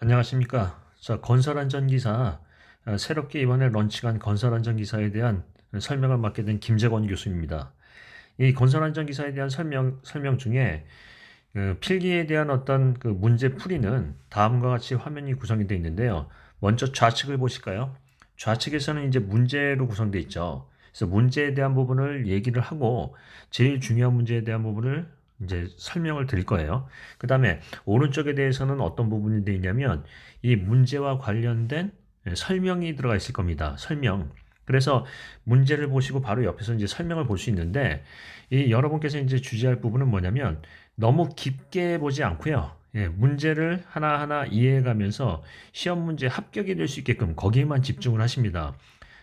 안녕하십니까. 건설안전기사, 새롭게 이번에 런칭한 건설안전기사에 대한 설명을 맡게 된 김재권 교수입니다. 이 건설안전기사에 대한 설명 중에 필기에 대한 어떤 그 문제 풀이는 다음과 같이 화면이 구성이 되어 있는데요. 먼저 좌측을 보실까요? 좌측에서는 이제 문제로 구성되어 있죠. 그래서 문제에 대한 부분을 얘기를 하고 제일 중요한 문제에 대한 부분을 이제 설명을 드릴 거예요. 그 다음에 오른쪽에 대해서는 어떤 부분이 되어 있냐면 이 문제와 관련된 설명이 들어가 있을 겁니다. 설명. 그래서 문제를 보시고 바로 옆에서 이제 설명을 볼 수 있는데 이 여러분께서 이제 주제할 부분은 뭐냐면 너무 깊게 보지 않고요. 문제를 하나하나 이해해 가면서 시험 문제 합격이 될 수 있게끔 거기에만 집중을 하십니다.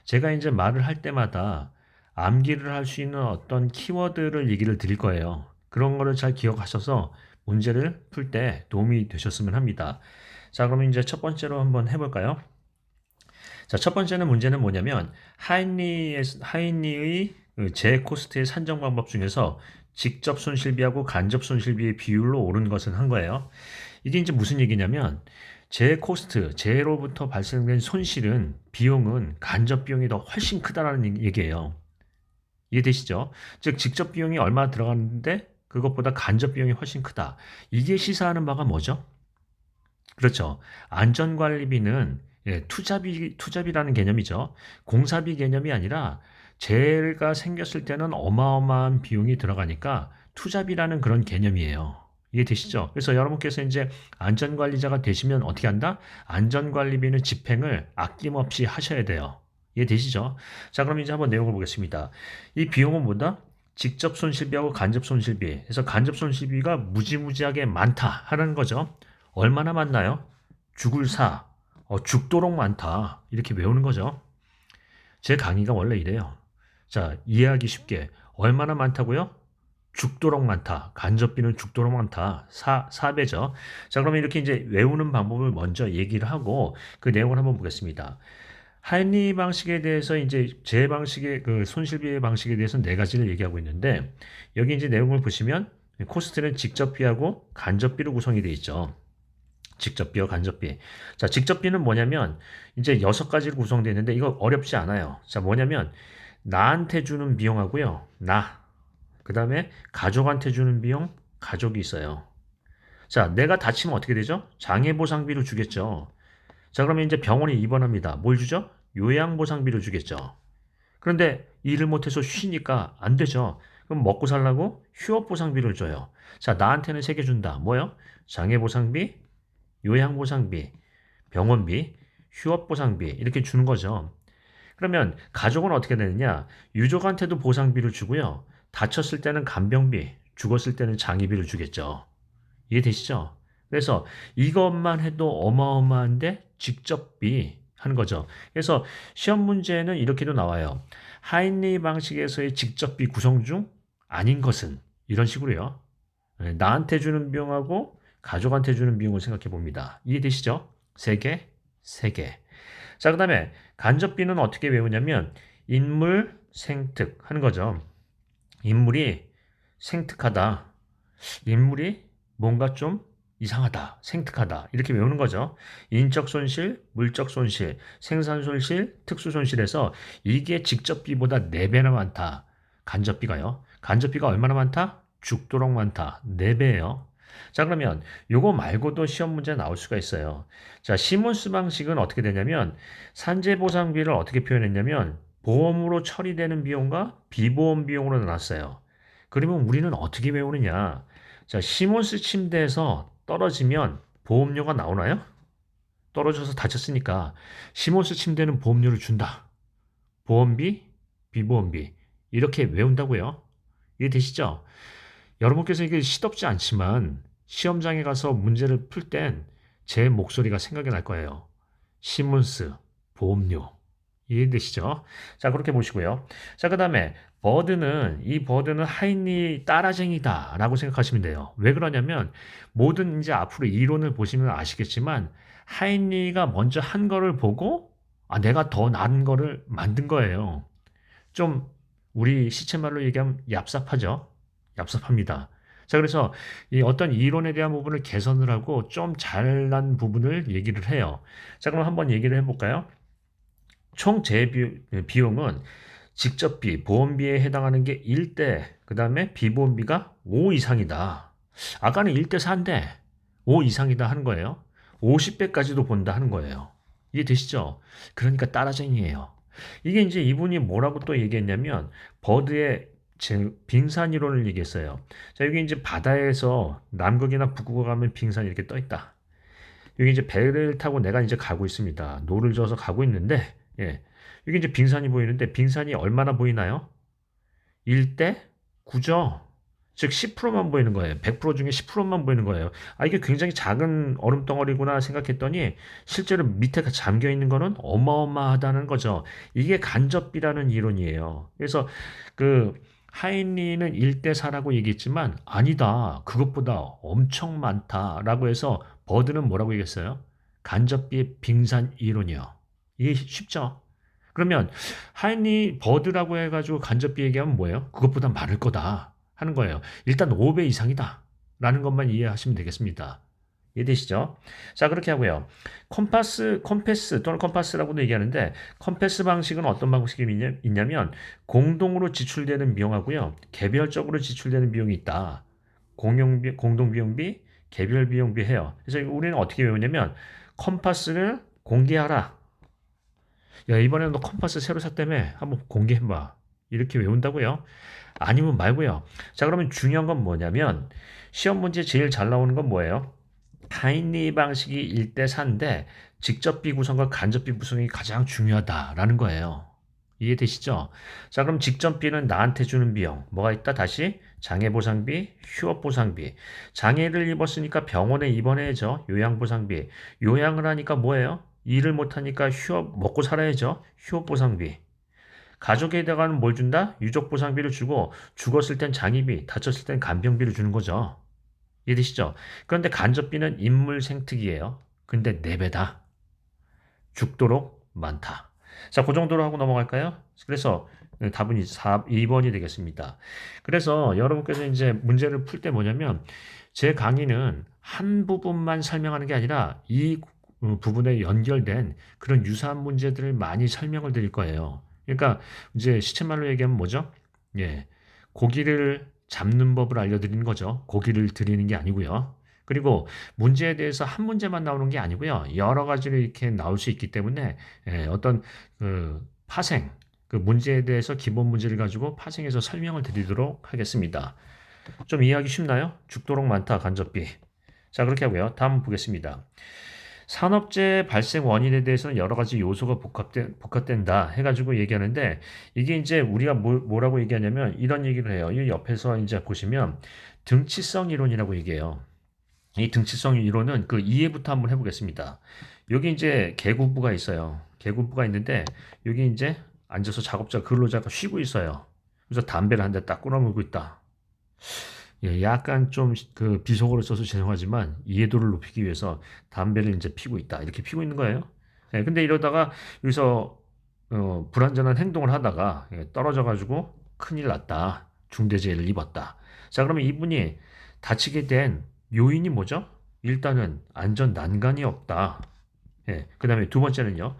제가 이제 말을 할 때마다 암기를 할 수 있는 어떤 키워드를 얘기를 드릴 거예요. 그런 거를 잘 기억하셔서 문제를 풀 때 도움이 되셨으면 합니다. 자, 그러면 이제 첫 번째로 한번 해볼까요? 자, 첫 번째는 문제는 뭐냐면 하인리의 재 코스트의 산정 방법 중에서 직접 손실비하고 간접 손실비의 비율로 옳은 것은 한 거예요. 이게 이제 무슨 얘기냐면 재 코스트, 재로부터 발생된 손실은 비용은 간접 비용이 더 훨씬 크다라는 얘기예요. 이해되시죠? 즉 직접 비용이 얼마 들어갔는데 그것보다 간접 비용이 훨씬 크다. 이게 시사하는 바가 뭐죠? 그렇죠. 안전관리비는 투자비라는 개념이죠. 공사비 개념이 아니라 재해가 생겼을 때는 어마어마한 비용이 들어가니까 투자비라는 그런 개념이에요. 이해되시죠? 그래서 여러분께서 이제 안전관리자가 되시면 어떻게 한다? 안전관리비는 집행을 아낌없이 하셔야 돼요. 이해되시죠? 자, 그럼 이제 한번 내용을 보겠습니다. 이 비용은 뭐다? 직접 손실비하고 간접 손실비. 그래서 간접 손실비가 무지무지하게 많다 하는 거죠. 얼마나 많나요? 죽을 사. 죽도록 많다. 이렇게 외우는 거죠. 제 강의가 원래 이래요. 자, 이해하기 쉽게. 얼마나 많다고요? 죽도록 많다. 간접비는 죽도록 많다. 4배죠. 자, 그러면 이렇게 이제 외우는 방법을 먼저 얘기를 하고 그 내용을 한번 보겠습니다. 하인리 방식에 대해서 이제 제 방식의 그 손실비의 방식에 대해서 네 가지를 얘기하고 있는데 여기 이제 내용을 보시면 코스트는 직접비하고 간접비로 구성이 되어 있죠. 직접비와 간접비. 자, 직접비는 뭐냐면 이제 6가지로 구성되어 있는데 이거 어렵지 않아요. 자, 뭐냐면 나한테 주는 비용하고요. 그다음에 가족한테 주는 비용, 가족이 있어요. 자, 내가 다치면 어떻게 되죠? 장애보상비로 주겠죠. 자, 그러면 이제 병원에 입원합니다. 뭘 주죠? 요양보상비로 주겠죠. 그런데 일을 못해서 쉬니까 안 되죠. 그럼 먹고 살라고 휴업보상비를 줘요. 자, 나한테는 3개 준다. 뭐요? 장애보상비, 요양보상비, 병원비, 휴업보상비 이렇게 주는 거죠. 그러면 가족은 어떻게 되느냐? 유족한테도 보상비를 주고요. 다쳤을 때는 간병비, 죽었을 때는 장의비를 주겠죠. 이해되시죠? 그래서 이것만 해도 어마어마한데 직접비 하는 거죠. 그래서 시험 문제는 이렇게도 나와요. 하인리 방식에서의 직접비 구성 중 아닌 것은 이런 식으로요. 나한테 주는 비용하고 가족한테 주는 비용을 생각해 봅니다. 이해되시죠? 3개, 3개. 자, 그 다음에 간접비는 어떻게 외우냐면 인물 생특 하는 거죠. 인물이 생특하다. 인물이 뭔가 좀 이상하다, 생특하다 이렇게 외우는 거죠. 인적 손실, 물적 손실, 생산 손실, 특수 손실에서 이게 직접비보다 4배나 많다. 간접비가요. 간접비가 얼마나 많다? 죽도록 많다. 4배예요. 자, 그러면 요거 말고도 시험 문제 나올 수가 있어요. 자, 시몬스 방식은 어떻게 되냐면 산재보상비를 어떻게 표현했냐면 보험으로 처리되는 비용과 비보험 비용으로 나눴어요. 그러면 우리는 어떻게 외우느냐? 자, 시몬스 침대에서 떨어지면 보험료가 나오나요? 떨어져서 다쳤으니까 시몬스 침대는 보험료를 준다. 보험비, 비보험비 이렇게 외운다고요. 이해되시죠? 여러분께서 이게 시덥지 않지만 시험장에 가서 문제를 풀 땐 제 목소리가 생각이 날 거예요. 시몬스, 보험료. 이해되시죠? 자, 그렇게 보시고요. 자, 그 다음에 이 버드는 하인리 따라쟁이다 라고 생각하시면 돼요. 왜 그러냐면 모든 이제 앞으로 이론을 보시면 아시겠지만 하인리가 먼저 한 거를 보고 내가 더 나은 거를 만든 거예요. 좀 우리 시체말로 얘기하면 얍삽하죠? 얍삽합니다. 자, 그래서 이 어떤 이론에 대한 부분을 개선을 하고 좀 잘난 부분을 얘기를 해요. 자, 그럼 한번 얘기를 해볼까요? 총 비용은 직접비, 보험비에 해당하는 게 1대, 그 다음에 비보험비가 5 이상이다. 아까는 1대 4인데 5 이상이다 하는 거예요. 50배까지도 본다 하는 거예요. 이해되시죠? 그러니까 따라쟁이에요. 이게 이제 이분이 뭐라고 또 얘기했냐면 버드의 빙산 이론을 얘기했어요. 자, 여기 이제 바다에서 남극이나 북극을 가면 빙산이 이렇게 떠 있다. 여기 이제 배를 타고 내가 이제 가고 있습니다. 노를 저어서 가고 있는데, 예. 여기 이제 빙산이 보이는데, 빙산이 얼마나 보이나요? 1대 9죠. 즉 10%만 보이는 거예요. 100% 중에 10%만 보이는 거예요. 아, 이게 굉장히 작은 얼음 덩어리구나 생각했더니 실제로 밑에 잠겨 있는 거는 어마어마하다는 거죠. 이게 간접비라는 이론이에요. 그래서 그 하인리는 1대 4라고 얘기했지만 아니다. 그것보다 엄청 많다라고 해서 버드는 뭐라고 얘기했어요? 간접비의 빙산 이론이요. 이게 쉽죠? 그러면 하인리 버드라고 해가지고 간접비 얘기하면 뭐예요? 그것보다 많을 거다 하는 거예요. 일단 5배 이상이다 라는 것만 이해하시면 되겠습니다. 이해되시죠? 자, 그렇게 하고요. 컴패스 또는 컴파스라고도 얘기하는데 컴패스 방식은 어떤 방식이 있냐면 공동으로 지출되는 비용하고요. 개별적으로 지출되는 비용이 있다. 공동비용비, 개별비용비 해요. 그래서 우리는 어떻게 외우냐면 컴파스를 공개하라. 야, 이번에 너 컴파스 새로 샀다며? 한번 공개해봐. 이렇게 외운다고요? 아니면 말고요. 자, 그러면 중요한 건 뭐냐면 시험 문제 제일 잘 나오는 건 뭐예요? 하인리 방식이 1대 4인데 직접비 구성과 간접비 구성이 가장 중요하다라는 거예요. 이해되시죠? 자, 그럼 직접비는 나한테 주는 비용. 뭐가 있다? 다시 장애보상비, 휴업보상비. 장애를 입었으니까 병원에 입원해야죠. 요양보상비. 요양을 하니까 뭐예요? 일을 못하니까 휴업 먹고 살아야죠. 휴업보상비. 가족에다가는 뭘 준다? 유족보상비를 주고 죽었을 땐 장의비, 다쳤을 땐 간병비를 주는 거죠. 이해되시죠? 그런데 간접비는 인물 생특이에요. 근데 4배다. 죽도록 많다. 자, 그 정도로 하고 넘어갈까요? 그래서 답은 2번이 되겠습니다. 그래서 여러분께서 이제 문제를 풀 때 뭐냐면 제 강의는 한 부분만 설명하는 게 아니라 이 부분에 연결된 그런 유사한 문제들을 많이 설명을 드릴 거예요. 그러니까 이제 시체말로 얘기하면 뭐죠? 예. 고기를 잡는 법을 알려드리는 거죠. 고기를 드리는 게 아니고요. 그리고 문제에 대해서 한 문제만 나오는 게 아니고요. 여러 가지로 이렇게 나올 수 있기 때문에 어떤 그 파생, 그 문제에 대해서 기본 문제를 가지고 파생해서 설명을 드리도록 하겠습니다. 좀 이해하기 쉽나요? 죽도록 많다, 간접비. 자, 그렇게 하고요. 다음 보겠습니다. 산업재해 발생 원인에 대해서는 여러 가지 요소가 복합된다 해가지고 얘기하는데 이게 이제 우리가 뭐라고 얘기하냐면 이런 얘기를 해요. 이 옆에서 이제 보시면 등치성 이론이라고 얘기해요. 이 등치성 이론은 그 이해부터 한번 해보겠습니다. 여기 이제 계구부가 있어요. 계구부가 있는데 여기 이제 앉아서 작업자 근로자가 쉬고 있어요. 그래서 담배를 한 대 딱 끊어물고 있다. 예, 약간 좀 그 비속어를 써서 죄송하지만 이해도를 높이기 위해서 담배를 이제 피고 있다. 이렇게 피고 있는 거예요. 예, 근데 이러다가 여기서 불완전한 행동을 하다가 떨어져 가지고 큰일 났다. 중대재해를 입었다. 자, 그러면 이분이 다치게 된 요인이 뭐죠? 일단은 안전 난간이 없다. 예, 그다음에 두 번째는요.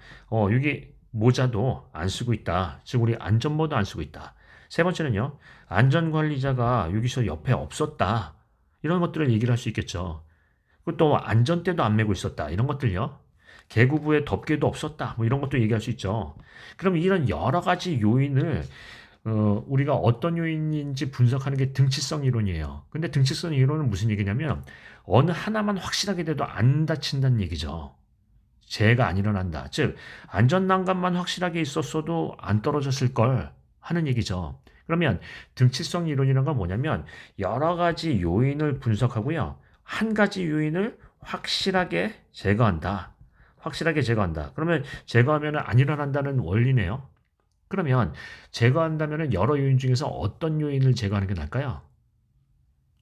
여기 모자도 안 쓰고 있다. 즉 우리 안전모도 안 쓰고 있다. 세 번째는요. 안전관리자가 여기서 옆에 없었다. 이런 것들을 얘기를 할 수 있겠죠. 그리고 또 안전대도 안 메고 있었다. 이런 것들요. 계구부에 덮개도 없었다. 뭐 이런 것도 얘기할 수 있죠. 그럼 이런 여러 가지 요인을 우리가 어떤 요인인지 분석하는 게 등치성 이론이에요. 근데 등치성 이론은 무슨 얘기냐면 어느 하나만 확실하게 돼도 안 다친다는 얘기죠. 재해가 안 일어난다. 즉 안전난간만 확실하게 있었어도 안 떨어졌을 걸 하는 얘기죠. 그러면 등치성 이론이라는 건 뭐냐면 여러 가지 요인을 분석하고요. 한 가지 요인을 확실하게 제거한다. 확실하게 제거한다. 그러면 제거하면 안 일어난다는 원리네요. 그러면 제거한다면 여러 요인 중에서 어떤 요인을 제거하는 게 나을까요?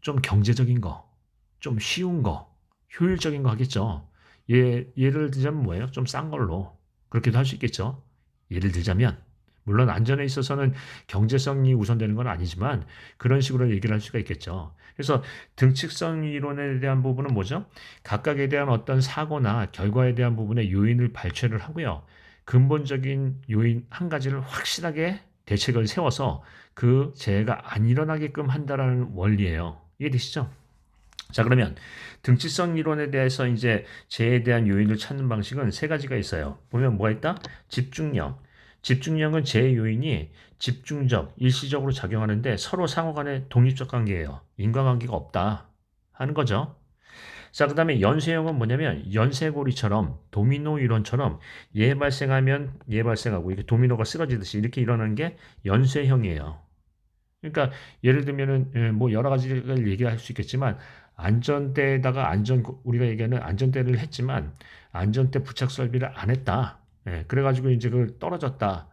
좀 경제적인 거, 좀 쉬운 거, 효율적인 거 하겠죠. 예를 들자면 뭐예요? 좀 싼 걸로. 그렇게도 할 수 있겠죠. 예를 들자면 물론 안전에 있어서는 경제성이 우선되는 건 아니지만 그런 식으로 얘기를 할 수가 있겠죠. 그래서 등칙성 이론에 대한 부분은 뭐죠? 각각에 대한 어떤 사고나 결과에 대한 부분의 요인을 발췌를 하고요. 근본적인 요인 한 가지를 확실하게 대책을 세워서 그 재해가 안 일어나게끔 한다라는 원리예요. 이해되시죠? 자, 그러면 등치성 이론에 대해서 이제 재해에 대한 요인을 찾는 방식은 세 가지가 있어요. 보면 뭐가 있다? 집중력. 집중력은 재해 요인이 집중적, 일시적으로 작용하는데 서로 상호 간의 독립적 관계예요. 인과관계가 없다 하는 거죠. 자, 그 다음에 연쇄형은 뭐냐면 연쇄고리처럼 도미노 이론처럼 얘 발생하면 얘 발생하고 이렇게 도미노가 쓰러지듯이 이렇게 일어나는 게 연쇄형이에요. 그러니까 예를 들면은 뭐 여러 가지를 얘기할 수 있겠지만 안전대에다가 우리가 얘기하는 안전대를 했지만 안전대 부착 설비를 안 했다. 그래가지고 이제 그 떨어졌다.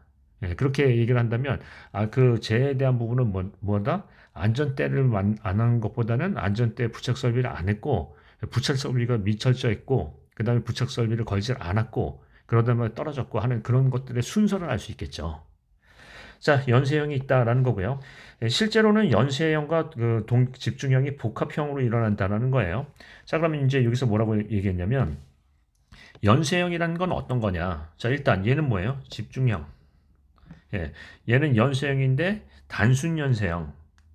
그렇게 얘기를 한다면 그 재해에 대한 부분은 뭐다? 안전대를 안 한 것보다는 안전대 부착 설비를 안 했고 부착 설비가 미철저했고 그다음에 부착 설비를 걸지 않았고 그러다 보면 떨어졌고 하는 그런 것들의 순서를 알 수 있겠죠. 자, 연쇄형이 있다라는 거고요. 실제로는 연쇄형과 그 집중형이 복합형으로 일어난다는 거예요. 자, 그러면 이제 여기서 뭐라고 얘기했냐면 연쇄형이라는 건 어떤 거냐? 자, 일단 얘는 뭐예요? 집중형. 예, 얘는 연쇄형인데 단순 연쇄형.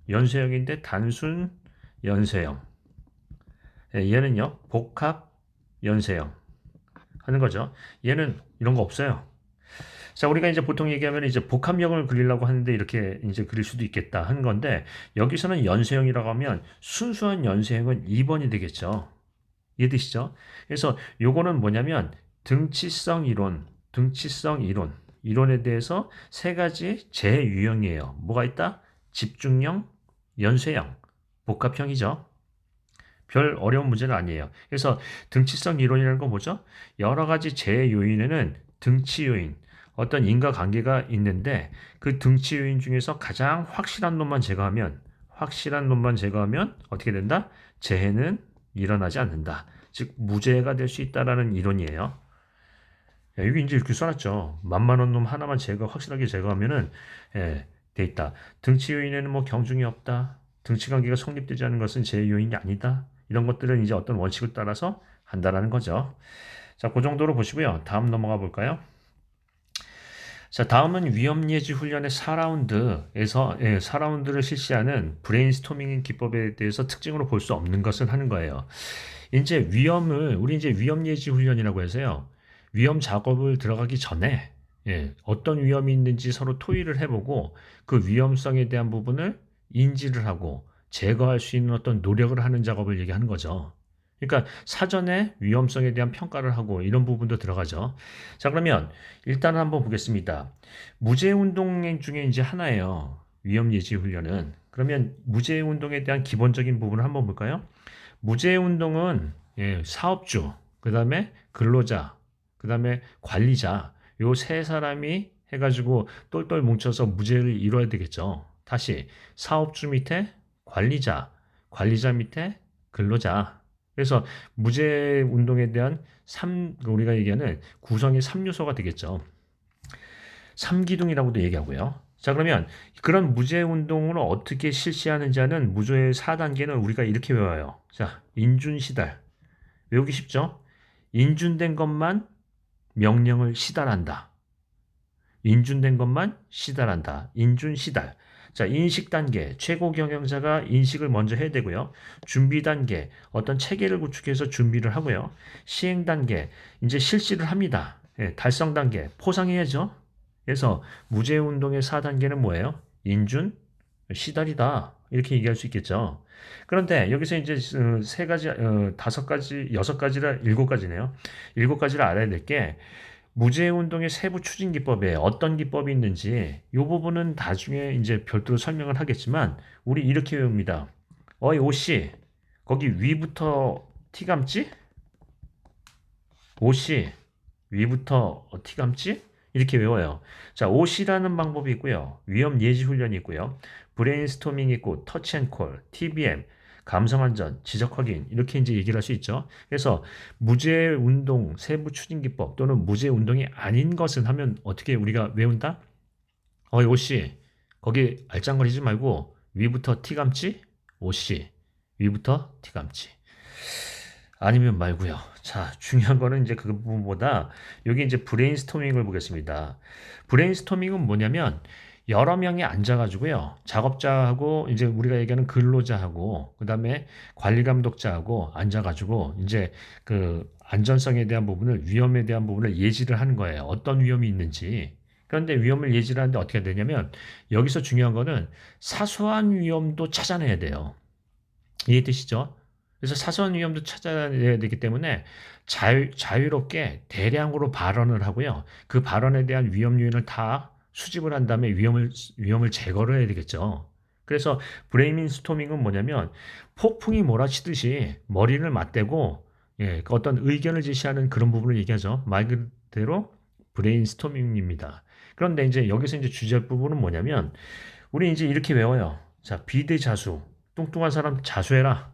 연쇄형인데 단순 연쇄형. 예, 얘는요 복합 연쇄형 하는 거죠. 얘는 이런 거 없어요. 자, 우리가 이제 보통 얘기하면 이제 복합형을 그리려고 하는데 이렇게 이제 그릴 수도 있겠다 하는 건데 여기서는 연쇄형이라고 하면 순수한 연쇄형은 2번이 되겠죠. 이해되시죠? 그래서 요거는 뭐냐면 등치성 이론, 이론에 대해서 세 가지 재유형이에요. 뭐가 있다? 집중형, 연쇄형, 복합형이죠. 별 어려운 문제는 아니에요. 그래서 등치성 이론이라는 건 뭐죠? 여러 가지 재해 요인에는 등치 요인, 어떤 인과관계가 있는데 그 등치 요인 중에서 가장 확실한 놈만 제거하면 어떻게 된다? 재해는 일어나지 않는다. 즉 무재해가 될 수 있다라는 이론이에요. 야, 여기 이제 이렇게 써놨죠. 만만한 놈 하나만 확실하게 제거하면은 돼 있다. 등치 요인에는 뭐 경중이 없다. 등치 관계가 성립되지 않은 것은 재해 요인이 아니다. 이런 것들은 이제 어떤 원칙을 따라서 한다라는 거죠. 자, 그 정도로 보시고요. 다음 넘어가 볼까요? 자, 다음은 위험 예지 훈련의 4라운드에서 4라운드를 실시하는 브레인스토밍 기법에 대해서 특징으로 볼 수 없는 것은 하는 거예요. 이제 우리 이제 위험 예지 훈련이라고 해서요. 위험 작업을 들어가기 전에 어떤 위험이 있는지 서로 토의를 해보고 그 위험성에 대한 부분을 인지를 하고 제거할 수 있는 어떤 노력을 하는 작업을 얘기하는 거죠. 그러니까 사전에 위험성에 대한 평가를 하고 이런 부분도 들어가죠. 자, 그러면 일단 한번 보겠습니다. 무제 운동 중에 이제 하나예요. 위험 예지 훈련은. 그러면 무제 운동에 대한 기본적인 부분을 한번 볼까요? 무제 운동은 사업주, 그다음에 근로자, 그다음에 관리자 요 세 사람이 해가지고 똘똘 뭉쳐서 무제를 이뤄야 되겠죠. 다시 사업주 밑에 관리자 밑에 근로자. 그래서 무제 운동에 대한 우리가 얘기하는 구성의 3요소가 되겠죠. 3기둥이라고도 얘기하고요. 자, 그러면 그런 무제 운동을 어떻게 실시하는지 하는 무제의 4단계는 우리가 이렇게 외워요. 자, 인준시달. 외우기 쉽죠? 인준된 것만 명령을 시달한다. 인준된 것만 시달한다. 인준시달. 자, 인식 단계. 최고 경영자가 인식을 먼저 해야 되고요. 준비 단계. 어떤 체계를 구축해서 준비를 하고요. 시행 단계. 이제 실시를 합니다. 달성 단계. 포상해야죠. 그래서 무제 운동의 4단계는 뭐예요? 인준, 시달이다. 이렇게 얘기할 수 있겠죠. 그런데 여기서 이제 세 가지, 5가지, 6가지라 7가지네요. 7가지를 알아야 될 게 무제 운동의 세부 추진 기법에 어떤 기법이 있는지 이 부분은 나중에 이제 별도로 설명을 하겠지만 우리 이렇게 외웁니다. 어이 오씨 거기 위부터 티 감지? 오씨 위부터 티 감지? 이렇게 외워요. 자, 오씨라는 방법이 있고요. 위험 예지 훈련이 있고요. 브레인스토밍이 있고 터치앤콜, TBM, 감성안전, 지적 확인 이렇게 이제 얘기를 할 수 있죠. 그래서 무제 운동 세부 추진 기법 또는 무제 운동이 아닌 것은 하면 어떻게 우리가 외운다? 어이 오씨 거기 알짱거리지 말고 위부터 티 감지? 오씨 위부터 티 감지. 아니면 말고요. 자, 중요한 거는 이제 그 부분보다 여기 이제 브레인스토밍을 보겠습니다. 브레인스토밍은 뭐냐면 여러 명이 앉아가지고요. 작업자하고 이제 우리가 얘기하는 근로자하고 그다음에 관리 감독자하고 앉아가지고 이제 그 안전성에 대한 부분을 위험에 대한 부분을 예지를 하는 거예요. 어떤 위험이 있는지. 그런데 위험을 예지를 하는데 어떻게 되냐면 여기서 중요한 거는 사소한 위험도 찾아내야 돼요. 이해되시죠? 그래서 사소한 위험도 찾아내야 되기 때문에 자유롭게 대량으로 발언을 하고요. 그 발언에 대한 위험 요인을 다 수집을 한 다음에 위험을 제거를 해야 되겠죠. 그래서 브레인스토밍은 뭐냐면 폭풍이 몰아치듯이 머리를 맞대고 그 어떤 의견을 제시하는 그런 부분을 얘기하죠. 말 그대로 브레인스토밍입니다. 그런데 이제 여기서 이제 주제 부분은 뭐냐면 우리 이제 이렇게 외워요. 자, 비대자수. 뚱뚱한 사람 자수해라.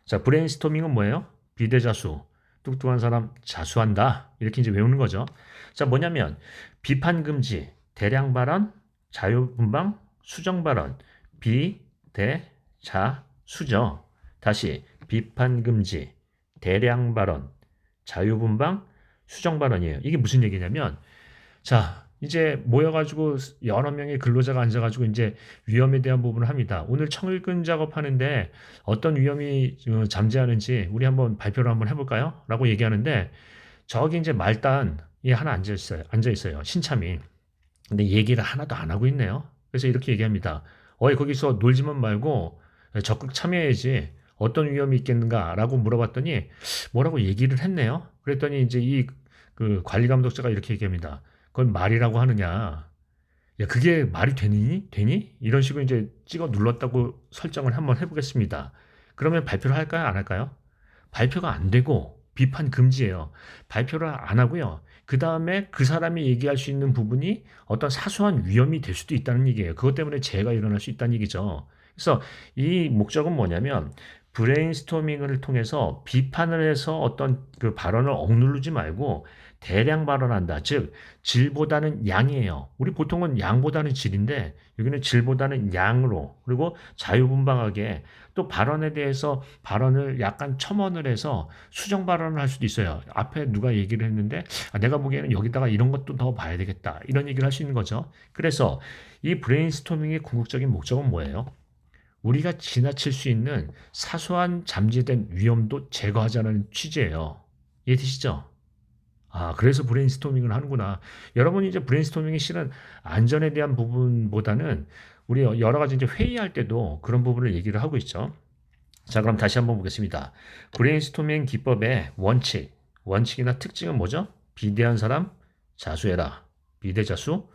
자, 브레인스토밍은 뭐예요? 비대자수. 뚱뚱한 사람 자수한다. 이렇게 이제 외우는 거죠. 자, 뭐냐면 비판 금지, 대량 발언, 자유분방, 수정 발언, 비대자수죠. 다시 비판 금지, 대량 발언, 자유분방, 수정 발언이에요. 이게 무슨 얘기냐면 자, 이제 모여가지고 여러 명의 근로자가 앉아가지고 이제 위험에 대한 부분을 합니다. 오늘 청일근 작업하는데 어떤 위험이 잠재하는지 우리 한번 발표를 한번 해볼까요? 라고 얘기하는데 저기 이제 말단이 하나 앉아 있어요. 앉아 있어요. 신참이. 근데 얘기를 하나도 안 하고 있네요. 그래서 이렇게 얘기합니다. 어이, 거기서 놀지만 말고 적극 참여해야지. 어떤 위험이 있겠는가라고 물어봤더니 뭐라고 얘기를 했네요. 그랬더니 이제 이 그 관리 감독자가 이렇게 얘기합니다. 그건 말이라고 하느냐. 야, 그게 말이 되니? 되니? 이런 식으로 이제 찍어 눌렀다고 설정을 한번 해보겠습니다. 그러면 발표를 할까요? 안 할까요? 발표가 안 되고 비판 금지예요. 발표를 안 하고요. 그 다음에 그 사람이 얘기할 수 있는 부분이 어떤 사소한 위험이 될 수도 있다는 얘기예요. 그것 때문에 재해가 일어날 수 있다는 얘기죠. 그래서 이 목적은 뭐냐면 브레인스토밍을 통해서 비판을 해서 어떤 그 발언을 억누르지 말고 대량 발언한다. 즉 질보다는 양이에요. 우리 보통은 양보다는 질인데 여기는 질보다는 양으로 그리고 자유분방하게 또 발언에 대해서 발언을 약간 첨언을 해서 수정 발언을 할 수도 있어요. 앞에 누가 얘기를 했는데 내가 보기에는 여기다가 이런 것도 더 봐야 되겠다. 이런 얘기를 할 수 있는 거죠. 그래서 이 브레인스토밍의 궁극적인 목적은 뭐예요? 우리가 지나칠 수 있는 사소한 잠재된 위험도 제거하자는 취지예요. 이해되시죠? 아, 그래서 브레인스토밍을 하는구나. 여러분이 이제 브레인스토밍이 실은 안전에 대한 부분보다는 우리 여러 가지 이제 회의할 때도 그런 부분을 얘기를 하고 있죠. 자, 그럼 다시 한번 보겠습니다. 브레인스토밍 기법의 원칙이나 특징은 뭐죠? 비대한 사람 자수해라. 비대자수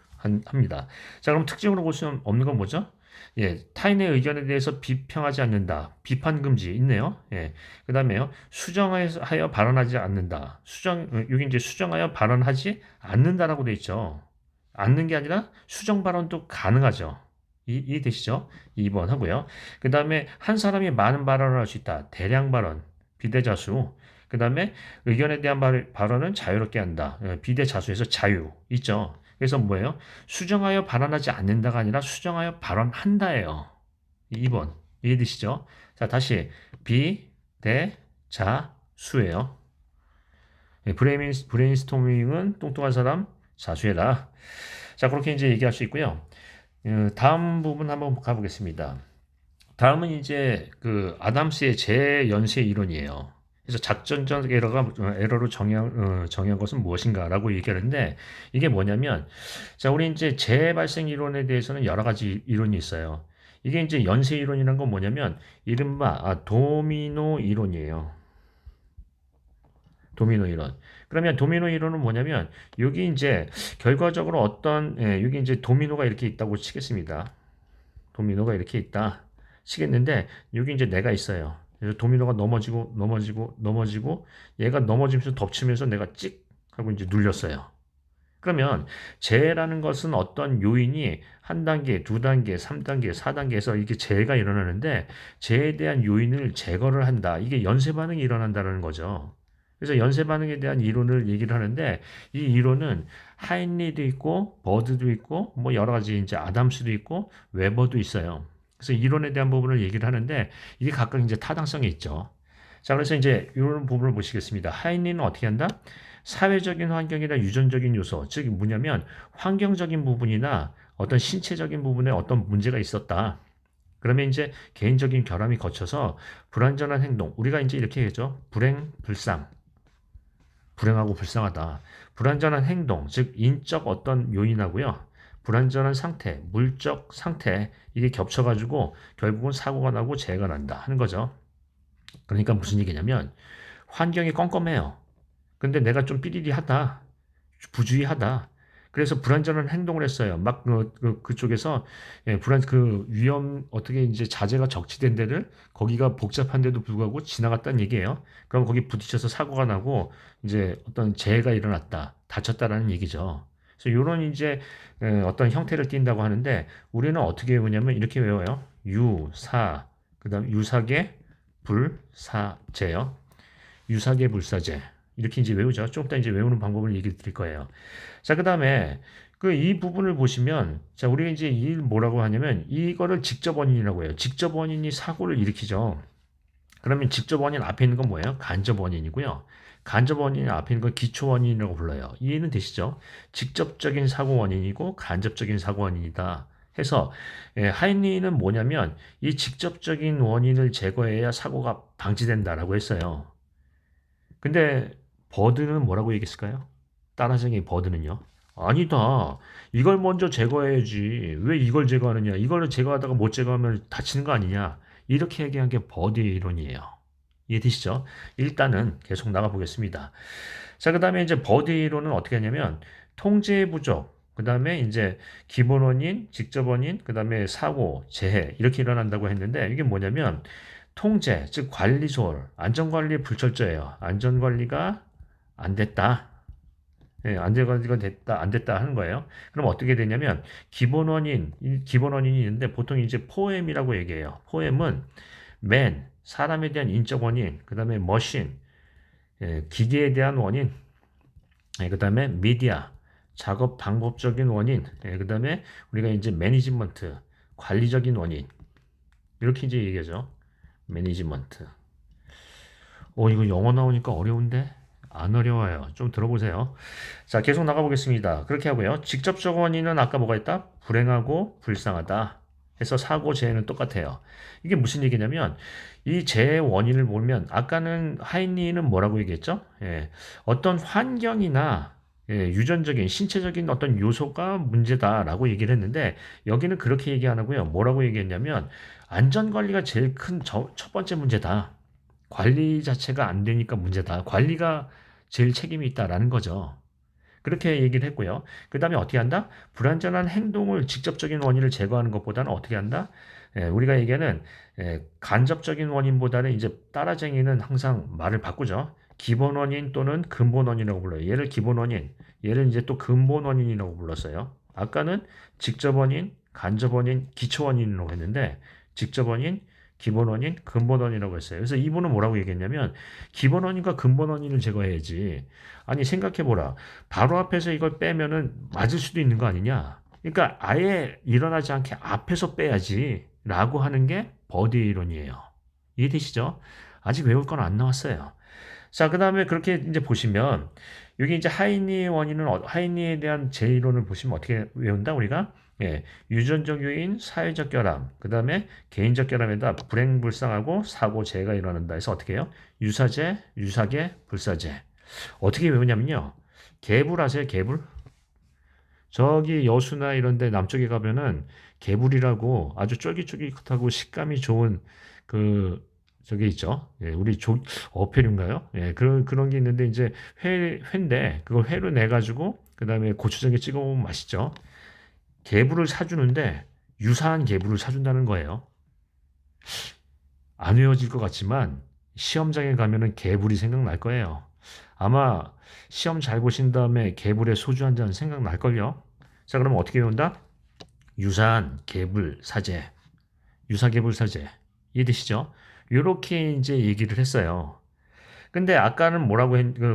합니다. 자, 그럼 특징으로 볼 수 없는 건 뭐죠? 예, 타인의 의견에 대해서 비평하지 않는다. 비판 금지 있네요. 예. 그다음에요. 수정하여 발언하지 않는다. 여기 이제 수정하여 발언하지 않는다라고 돼 있죠. 않는 게 아니라 수정 발언도 가능하죠. 이해되시죠? 2번 하고요. 그다음에 한 사람이 많은 발언을 할 수 있다. 대량 발언, 비대자수. 그다음에 의견에 대한 발언은 자유롭게 한다. 비대자수에서 자유 있죠. 그래서 뭐예요? 수정하여 발언하지 않는다가 아니라 수정하여 발언한다예요. 2번. 이해되시죠? 자, 다시 비, 대, 자, 수예요. 브레인스토밍은 뚱뚱한 사람 자수해라. 자, 그렇게 이제 얘기할 수 있고요. 다음 부분 한번 가보겠습니다. 다음은 이제 그 아담스의 재연쇄 이론이에요. 그래서 작전적 에러로 정의한 것은 무엇인가라고 얘기하는데 이게 뭐냐면 자, 우리 이제 재발생 이론에 대해서는 여러 가지 이론이 있어요. 이게 이제 연쇄 이론이라는 건 뭐냐면 이른바 도미노 이론이에요. 도미노 이론. 그러면 도미노 이론은 뭐냐면 여기 이제 결과적으로 여기 이제 도미노가 이렇게 있다고 치겠습니다. 도미노가 이렇게 있다. 치겠는데 여기 이제 내가 있어요. 그래서 도미노가 넘어지고 얘가 넘어지면서 덮치면서 내가 찍 하고 이제 눌렸어요. 그러면 재해라는 것은 어떤 요인이 한 단계, 두 단계, 3단계, 4단계에서 이게 재해가 일어나는데 재해에 대한 요인을 제거를 한다. 이게 연쇄 반응이 일어난다는 거죠. 그래서 연쇄 반응에 대한 이론을 얘기를 하는데 이 이론은 하인리도 있고 버드도 있고 뭐 여러 가지 이제 아담스도 있고 웨버도 있어요. 그래서 이론에 대한 부분을 얘기를 하는데 이게 각각 이제 타당성이 있죠. 자, 그래서 이제 이런 부분을 보시겠습니다. 하인리는 어떻게 한다? 사회적인 환경이나 유전적인 요소, 즉 뭐냐면 환경적인 부분이나 어떤 신체적인 부분에 어떤 문제가 있었다. 그러면 이제 개인적인 결함이 거쳐서 불완전한 행동, 우리가 이제 이렇게 얘기하죠. 불행, 불상. 불행하고 불쌍하다. 불완전한 행동, 즉 인적 어떤 요인하고요. 불완전한 상태, 물적 상태 이게 겹쳐가지고 결국은 사고가 나고 재해가 난다 하는 거죠. 그러니까 무슨 얘기냐면 환경이 껌껌해요. 근데 내가 좀 삐리리하다, 부주의하다. 그래서 불완전한 행동을 했어요. 막 그쪽에서 예, 그 위험 어떻게 이제 자재가 적치된 데를 거기가 복잡한데도 불구하고 지나갔다는 얘기예요. 그럼 거기 부딪혀서 사고가 나고 이제 어떤 재해가 일어났다, 다쳤다라는 얘기죠. 그래서 이런 이제 어떤 형태를 띈다고 하는데 우리는 어떻게 외우냐면 이렇게 외워요. 유사, 그다음 유사계 불사제요. 유사계 불사제. 이렇게 이제 외우죠. 조금 이따 이제 외우는 방법을 얘기 드릴 거예요. 자, 그다음에 그 이 부분을 보시면 자, 우리가 이제 이 뭐라고 하냐면 이거를 직접 원인이라고 해요. 직접 원인이 사고를 일으키죠. 그러면 직접 원인 앞에 있는 건 뭐예요? 간접 원인이고요. 간접 원인 앞에 있는 건 기초 원인이라고 불러요. 이해는 되시죠? 직접적인 사고 원인이고 간접적인 사고 원인이다. 해서 하인리는 뭐냐면 이 직접적인 원인을 제거해야 사고가 방지된다라고 했어요. 근데 버드는 뭐라고 얘기했을까요? 따라쟁이 버드는요. 아니다. 이걸 먼저 제거해야지. 왜 이걸 제거하느냐? 이걸 제거하다가 못 제거하면 다치는 거 아니냐? 이렇게 얘기한 게 버드의 이론이에요. 이해되시죠? 일단은 계속 나가 보겠습니다. 자, 그 다음에 이제 버드 이론은 어떻게 하냐면 통제 부족, 그 다음에 이제 기본 원인, 직접 원인, 그 다음에 사고, 재해 이렇게 일어난다고 했는데 이게 뭐냐면 통제, 즉 관리 소홀, 안전관리 불철저해요. 안전관리가 안 됐다. 예, 안전관리가 됐다, 안 됐다 하는 거예요. 그럼 어떻게 되냐면 기본 원인, 기본 원인이 있는데 보통 이제 포엠이라고 얘기해요. 포엠은 man, 사람에 대한 인적 원인, 그 다음에 머신, 예, 기계에 대한 원인, 예, 그 다음에 미디어, 작업 방법적인 원인, 예, 그 다음에 우리가 이제 매니지먼트, 관리적인 원인 이렇게 이제 얘기하죠. 매니지먼트. 이거 영어 나오니까 어려운데? 안 어려워요. 좀 들어보세요. 자, 계속 나가보겠습니다. 그렇게 하고요. 직접적 원인은 아까 뭐가 있다? 불행하고 불쌍하다. 해서 사고 재해는 똑같아요. 이게 무슨 얘기냐면 이 재해 원인을 보면 아까는 하인리는 뭐라고 얘기했죠? 예, 어떤 환경이나 예, 유전적인 신체적인 어떤 요소가 문제다라고 얘기를 했는데 여기는 그렇게 얘기 안 하고요. 뭐라고 얘기했냐면 안전관리가 제일 큰 첫 번째 문제다. 관리 자체가 안 되니까 문제다. 관리가 제일 책임이 있다라는 거죠. 그렇게 얘기를 했고요. 그 다음에 어떻게 한다? 불완전한 행동을 직접적인 원인을 제거하는 것보다는 어떻게 한다? 우리가 얘기하는 간접적인 원인보다는 이제 따라쟁이는 항상 말을 바꾸죠. 기본 원인 또는 근본 원인이라고 불러요. 얘를 기본 원인, 얘를 이제 또 근본 원인이라고 불렀어요. 아까는 직접 원인, 간접 원인, 기초 원인이라고 했는데 직접 원인, 기본 원인, 근본 원인이라고 했어요. 그래서 이분은 뭐라고 얘기했냐면 기본 원인과 근본 원인을 제거해야지. 아니 생각해보라. 바로 앞에서 이걸 빼면은 맞을 수도 있는 거 아니냐. 그러니까 아예 일어나지 않게 앞에서 빼야지 라고 하는 게 버디의 이론이에요. 이해되시죠? 아직 외울 건 안 나왔어요. 자, 그 다음에 그렇게 이제 보시면 여기 이제 하이니 원인은 하이니에 대한 제 이론을 보시면 어떻게 외운다 우리가? 예, 유전적 요인, 사회적 결함, 그 다음에 개인적 결함에다 불행불상하고 사고 재해가 일어난다 해서 어떻게 해요? 유사제, 유사계, 불사제. 어떻게 외우냐면요. 개불 아세요? 개불? 저기 여수나 이런 데 남쪽에 가면은 개불이라고 아주 쫄깃쫄깃하고 식감이 좋은 그 저게 있죠. 예, 우리 어패류인가요? 예, 그런 게 있는데 이제 회인데 그걸 회로 내 가지고 그다음에 고추장에 찍어 먹으면 맛있죠. 개불을 사주는데 유사한 개불을 사준다는 거예요. 안 외워질 것 같지만 시험장에 가면은 개불이 생각날 거예요. 아마 시험 잘 보신 다음에 개불에 소주 한 잔 생각날걸요. 자, 그러면 어떻게 외운다? 유사한 개불 사제, 유사 개불 사제. 이해되시죠? 요렇게 이제 얘기를 했어요. 근데 아까는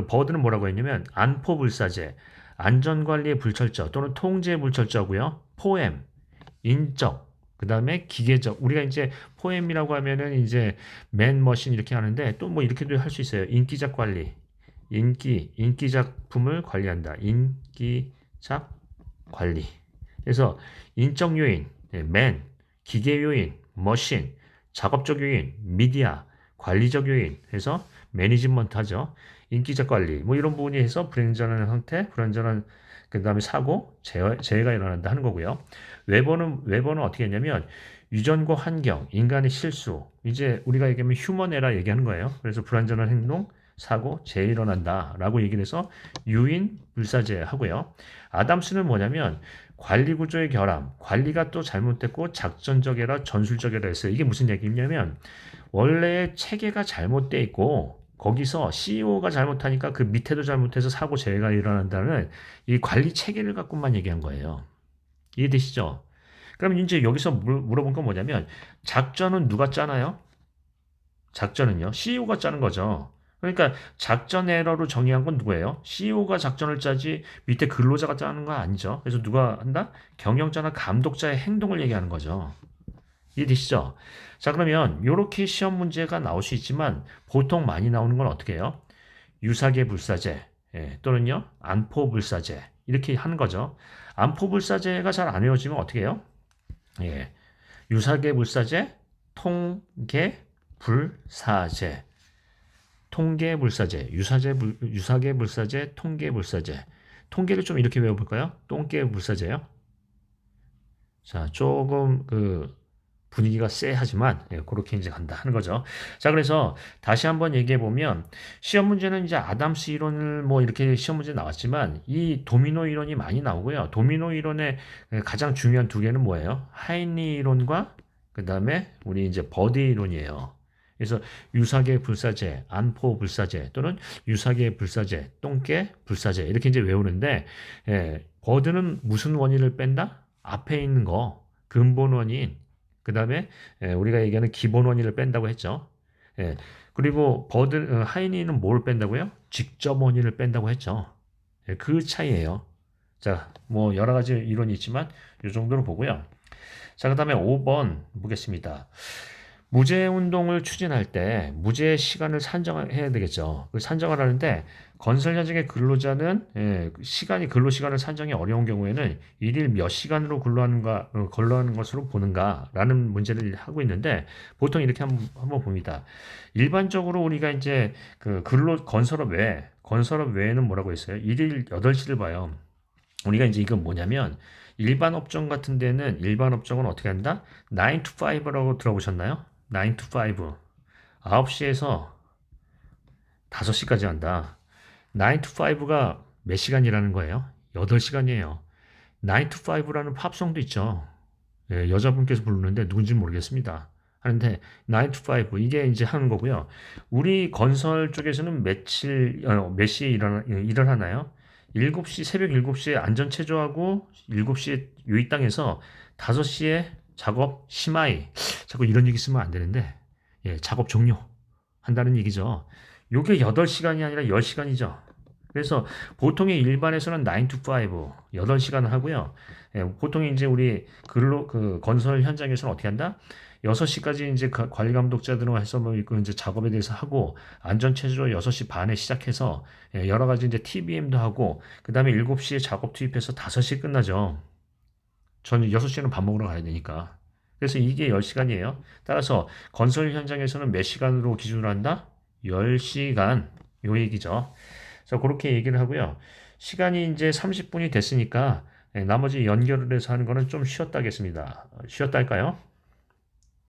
버드는 뭐라고 했냐면 안포불사제, 안전관리의 불철저 또는 통제의 불철저고요. 포엠, 인적, 그다음에 기계적. 우리가 이제 포엠이라고 하면은 이제 맨머신 이렇게 하는데 또 뭐 이렇게도 할 수 있어요. 인기작 관리. 인기작품을 관리한다. 인기작 관리. 그래서 인적 요인, 맨, 기계 요인, 머신, 작업적 요인, 미디어, 관리적 요인 해서 매니지먼트 하죠. 인기적 관리 뭐 이런 부분이 해서 불완전한 상태, 불완전한 그다음에 사고, 재해가 일어난다 하는 거고요. 웨버는 어떻게 했냐면 유전과 환경, 인간의 실수, 이제 우리가 얘기하면 휴먼 에러 얘기하는 거예요. 그래서 불완전한 행동, 사고, 재해 일어난다라고 얘기를 해서 유인 불사제 하고요. 아담스는 뭐냐면 관리 구조의 결함, 관리가 또 잘못됐고 작전적 에러, 전술적 에러 했어요. 이게 무슨 얘기냐면 원래 체계가 잘못돼 있고 거기서 CEO가 잘못하니까 그 밑에도 잘못해서 사고 재해가 일어난다는 이 관리 체계를 갖고만 얘기한 거예요. 이해되시죠? 그럼 이제 여기서 물어본 건 뭐냐면 작전은 누가 짜나요? 작전은요. CEO가 짜는 거죠. 그러니까 작전 에러로 정의한 건 누구예요? CEO가 작전을 짜지 밑에 근로자가 짜는 거 아니죠. 그래서 누가 한다? 경영자나 감독자의 행동을 얘기하는 거죠. 이해되시죠? 자, 그러면 이렇게 시험 문제가 나올 수 있지만 보통 많이 나오는 건 어떻게 해요? 유사계 불사제 또는요 안포 불사제 이렇게 하는 거죠. 안포 불사제가 잘 안 외워지면 어떻게 해요? 예, 유사계 불사제, 통계 불사제, 통계 불사제, 유사계 불사제, 통계 불사제. 통계를 좀 이렇게 외워볼까요? 통계 불사제요. 자, 조금 분위기가 쎄하지만 그렇게 이제 간다 하는 거죠. 자, 그래서 다시 한번 얘기해 보면 시험 문제는 이제 아담스 이론을 뭐 이렇게 시험 문제 나왔지만 이 도미노 이론이 많이 나오고요. 도미노 이론의 가장 중요한 두 개는 뭐예요? 하이니 이론과 그다음에 우리 이제 버드 이론이에요. 그래서 유사계 불사제, 안포 불사제 또는 유사계 불사제, 똥개 불사제 이렇게 이제 외우는데 버드는 무슨 원인을 뺀다? 앞에 있는 거 근본 원인 그 다음에 우리가 얘기하는 기본 원인을 뺀다고 했죠. 예, 그리고 하이니는 뭘 뺀다고요? 직접 원인을 뺀다고 했죠. 그 차이예요. 자, 뭐 여러 가지 이론이 있지만 이 정도로 보고요. 자, 그 다음에 5번 보겠습니다. 무죄 운동을 추진할 때 무죄 시간을 산정해야 되겠죠. 그 산정을 하는데 건설 현장의 근로자는 근로 시간을 산정이 어려운 경우에는 일일 몇 시간으로 근로하는 것으로 보는가라는 문제를 하고 있는데 보통 이렇게 한번 봅니다. 일반적으로 우리가 이제 건설업 외에는 뭐라고 했어요? 일일 8시를 봐요. 우리가 이제 이건 뭐냐면 일반 업종은 어떻게 한다? 9 to 5라고 들어보셨나요? 9 to 5. 9시에서 5시까지 한다. 9 to 5가 몇 시간이라는 거예요? 8시간이에요. 9 to 5라는 팝송도 있죠. 여자분께서 부르는데 누군지 모르겠습니다. 하는데 9 to 5 이게 이제 하는 거고요. 우리 건설 쪽에서는 몇 시에 일을 하나요? 7시 새벽 7시에 안전 체조하고 7시에 요이 땅에서 5시에 작업 심하이 자꾸 이런 얘기 쓰면 안 되는데 작업 종료 한다는 얘기죠. 요게 8시간이 아니라 10시간이죠. 그래서 보통의 일반에서는 9 to 5 8시간 하고요. 보통 이제 우리 건설 현장에서는 어떻게 한다? 6시까지 이제 관리 감독자들과 해서 뭐 이제 작업에 대해서 하고 안전 체조 6시 반에 시작해서 여러 가지 이제 TBM도 하고 그다음에 7시에 작업 투입해서 5시에 끝나죠. 저는 6시에는 밥 먹으러 가야 되니까. 그래서 이게 10시간이에요. 따라서 건설 현장에서는 몇 시간으로 기준으로 한다? 10시간. 요 얘기죠. 그래서 그렇게 얘기를 하고요. 시간이 이제 30분이 됐으니까 나머지 연결을 해서 하는 거는 좀 쉬었다 하겠습니다. 쉬었다 할까요?